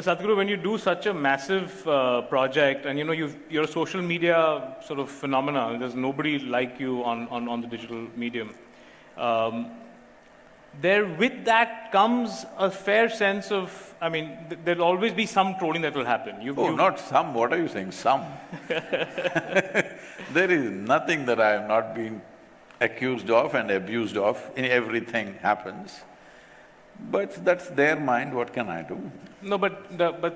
Sadhguru, when you do such a massive project and you're a social media sort of phenomena, there's nobody like you on the digital medium. There with that comes a fair sense of, I mean, there'll always be some trolling that will happen. Not some, what are you saying, some? There is nothing that I have not been accused of and abused of, everything happens. But that's their mind, what can I do? No, but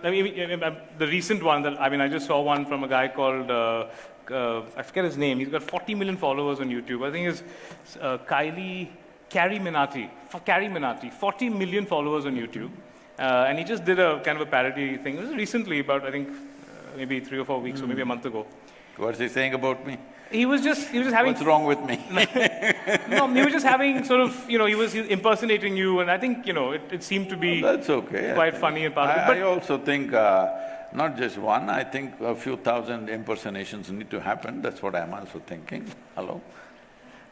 I mean, the recent one that, I mean, I just saw one from a guy called, I forget his name, he's got 40 million followers on YouTube. I think it's CarryMinati, 40 million followers on YouTube. And he just did a kind of a parody thing. It was recently, about I think maybe 3 or 4 weeks or maybe a month ago. What's he saying about me? He was just having… What's wrong with me? No, he was just having sort of, he was impersonating you, and I think, it seemed to be… That's okay. Quite funny and part of it. But I also think, not just one, I think a few thousand impersonations need to happen, that's what I'm also thinking. Hello?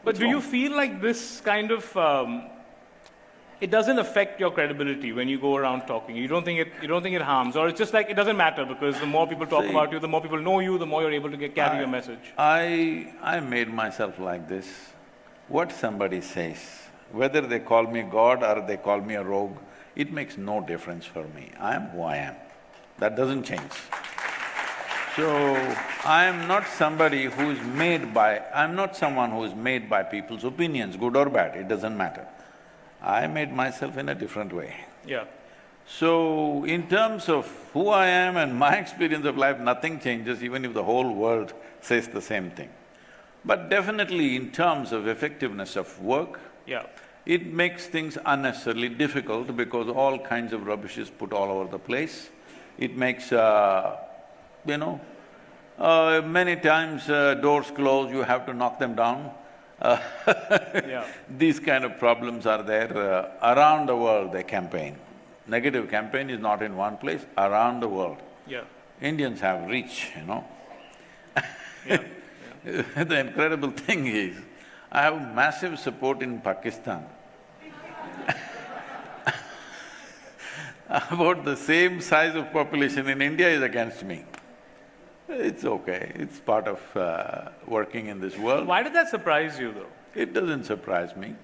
But do you feel like this kind of… it doesn't affect your credibility when you go around talking? You don't think it harms, or it's just like it doesn't matter because the more people talk about you, the more people know you, the more you're able to carry your message? I made myself like this. What somebody says, whether they call me God or they call me a rogue, it makes no difference for me. I am who I am. That doesn't change. So, I am not somebody who is made by… I'm not someone who is made by people's opinions, good or bad, it doesn't matter. I made myself in a different way. Yeah. So, in terms of who I am and my experience of life, nothing changes even if the whole world says the same thing. But definitely in terms of effectiveness of work, yeah, it makes things unnecessarily difficult because all kinds of rubbish is put all over the place. It makes, many times doors close, you have to knock them down. Yeah. These kind of problems are there around the world, they campaign. Negative campaign is not in one place, around the world. Yeah. Indians have reach, Yeah. Yeah. The incredible thing is, I have massive support in Pakistan. About the same size of population in India is against me. It's okay, it's part of working in this world. Why did that surprise you, though? It doesn't surprise me,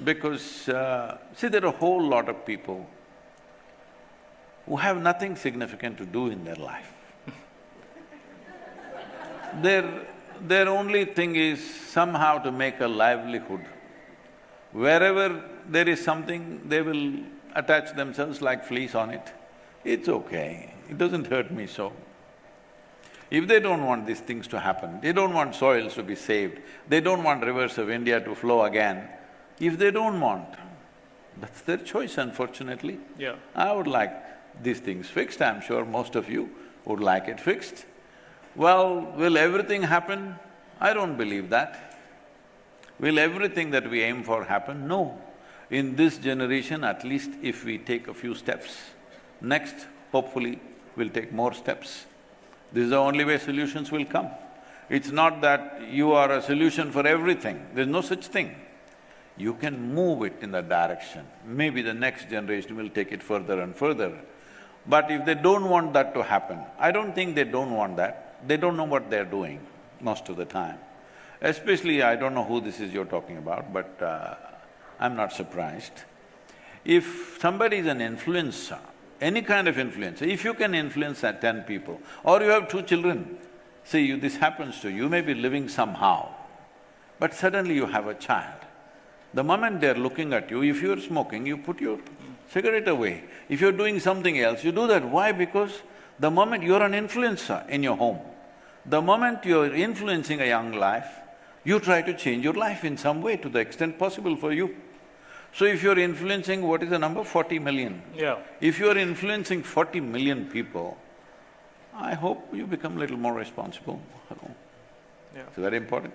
because see, there are a whole lot of people who have nothing significant to do in their life. Their only thing is somehow to make a livelihood. Wherever there is something, they will attach themselves like fleas on it. It's okay, it doesn't hurt me so. If they don't want these things to happen, they don't want soils to be saved, they don't want rivers of India to flow again, if they don't want, that's their choice, unfortunately. Yeah. I would like these things fixed, I'm sure most of you would like it fixed. Well, will everything happen? I don't believe that. Will everything that we aim for happen? No. In this generation, at least if we take a few steps, next, hopefully, we'll take more steps. This is the only way solutions will come. It's not that you are a solution for everything, there's no such thing. You can move it in that direction. Maybe the next generation will take it further and further. But if they don't want that to happen, I don't think they don't want that, they don't know what they're doing most of the time. Especially, I don't know who this is you're talking about, but I'm not surprised. If somebody is an influencer, any kind of influencer, if you can influence 10 people, or you have 2 children, see, this happens to you, you may be living somehow, but suddenly you have a child. The moment they're looking at you, if you're smoking, you put your cigarette away. If you're doing something else, you do that. Why? Because the moment you're an influencer in your home, the moment you're influencing a young life, you try to change your life in some way to the extent possible for you. So if you're influencing, what is the number? 40 million. Yeah. If you're influencing 40 million people, I hope you become a little more responsible. Yeah. It's very important.